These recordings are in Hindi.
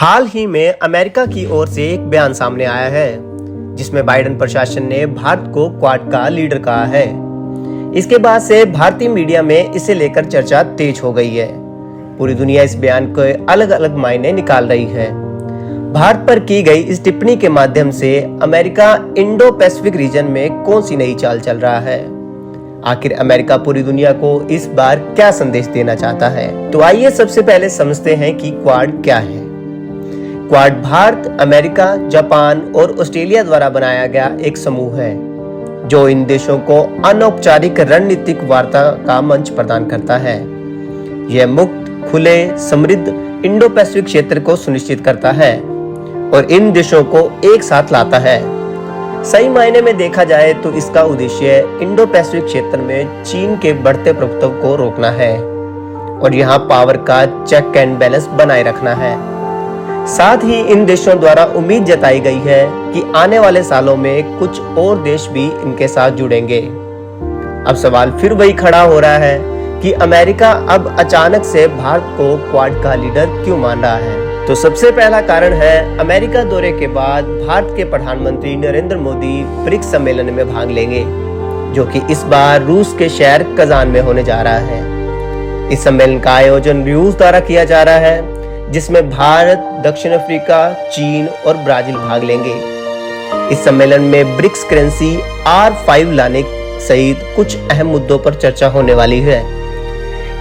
हाल ही में अमेरिका की ओर से एक बयान सामने आया है जिसमें बाइडेन प्रशासन ने भारत को क्वाड का लीडर कहा है। इसके बाद से भारतीय मीडिया में इसे लेकर चर्चा तेज हो गई है। पूरी दुनिया इस बयान के अलग अलग मायने निकाल रही है। भारत पर की गई इस टिप्पणी के माध्यम से अमेरिका इंडो पैसिफिक रीजन में कौन सी नई चाल चल रहा है? आखिर अमेरिका पूरी दुनिया को इस बार क्या संदेश देना चाहता है? तो आइए सबसे पहले समझते हैं कि क्वाड क्या है। क्वाड भारत, अमेरिका, जापान और ऑस्ट्रेलिया द्वारा बनाया गया एक समूह है जो इन देशों को अनौपचारिक रणनीतिक वार्ता का मंच प्रदान करता है। यह मुक्त, खुले, समृद्ध इंडो पैसिफिक क्षेत्र को सुनिश्चित करता है और इन देशों को एक साथ लाता है। सही मायने में देखा जाए तो इसका उद्देश्य इंडो पैसिफिक क्षेत्र में चीन के बढ़ते प्रभुत्व को रोकना है और यहाँ पावर का चेक एंड बैलेंस बनाए रखना है। साथ ही इन देशों द्वारा उम्मीद जताई गई है कि आने वाले सालों में कुछ और देश भी इनके साथ जुड़ेंगे। अब सवाल फिर वही खड़ा हो रहा है कि अमेरिका अब अचानक से भारत को क्वाड का लीडर क्यों मान रहा है? तो सबसे पहला कारण है, अमेरिका दौरे के बाद भारत के प्रधानमंत्री नरेंद्र मोदी ब्रिक्स सम्मेलन में भाग लेंगे, जो कि इस बार रूस के शहर कजान में होने जा रहा है। इस सम्मेलन का आयोजन रूस द्वारा किया जा रहा है, जिसमें भारत, दक्षिण अफ्रीका, चीन और ब्राजील भाग लेंगे। इस सम्मेलन में ब्रिक्स करेंसी R5 लाने सहित कुछ अहम मुद्दों पर चर्चा होने वाली है।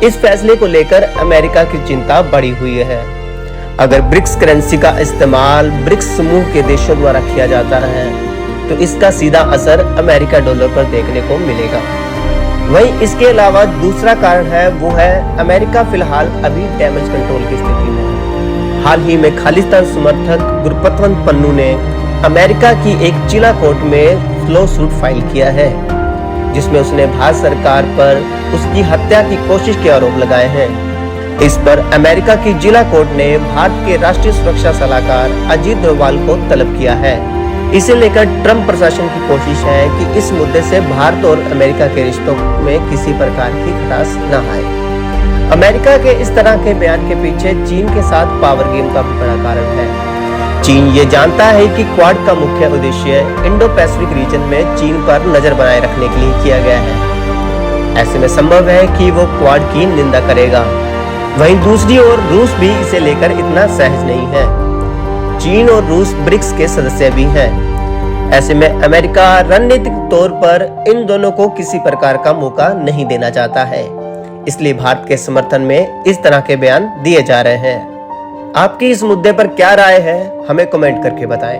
इस फैसले को लेकर अमेरिका की चिंता बढ़ी हुई है। अगर ब्रिक्स करेंसी का इस्तेमाल ब्रिक्स समूह के देशों द्वारा किया जाता है तो इसका सीधा असर अमेरिका डॉलर पर देखने को मिलेगा। वहीं इसके अलावा दूसरा कारण है, वो है अमेरिका फिलहाल अभी डैमेज कंट्रोल की स्थिति में है। हाल ही में खालिस्तान समर्थक गुरपतवंत पन्नू ने अमेरिका की एक जिला कोर्ट में लॉ सूट फाइल किया है, जिसमें उसने भारत सरकार पर उसकी हत्या की कोशिश के आरोप लगाए हैं। इस पर अमेरिका की जिला कोर्ट ने भारत के राष्ट्रीय सुरक्षा सलाहकार अजीत डोभाल को तलब किया है। इसे लेकर ट्रंप प्रशासन की कोशिश है कि इस मुद्दे से भारत और अमेरिका के रिश्तों में किसी प्रकार की खटास न आए। अमेरिका के इस तरह के बयान के पीछे चीन के साथ पावर गेम का भी बड़ा कारण है। चीन ये जानता है कि क्वाड का मुख्य उद्देश्य इंडो पैसिफिक रीजन में चीन पर नजर बनाए रखने के लिए किया गया है। ऐसे में संभव है कि वो क्वाड की निंदा करेगा। वहीं दूसरी ओर रूस भी इसे लेकर इतना सहज नहीं है। चीन और रूस ब्रिक्स के सदस्य भी हैं। ऐसे में अमेरिका रणनीतिक तौर पर इन दोनों को किसी प्रकार का मौका नहीं देना चाहता है, इसलिए भारत के समर्थन में इस तरह के बयान दिए जा रहे हैं। आपकी इस मुद्दे पर क्या राय है, हमें कमेंट करके बताएं।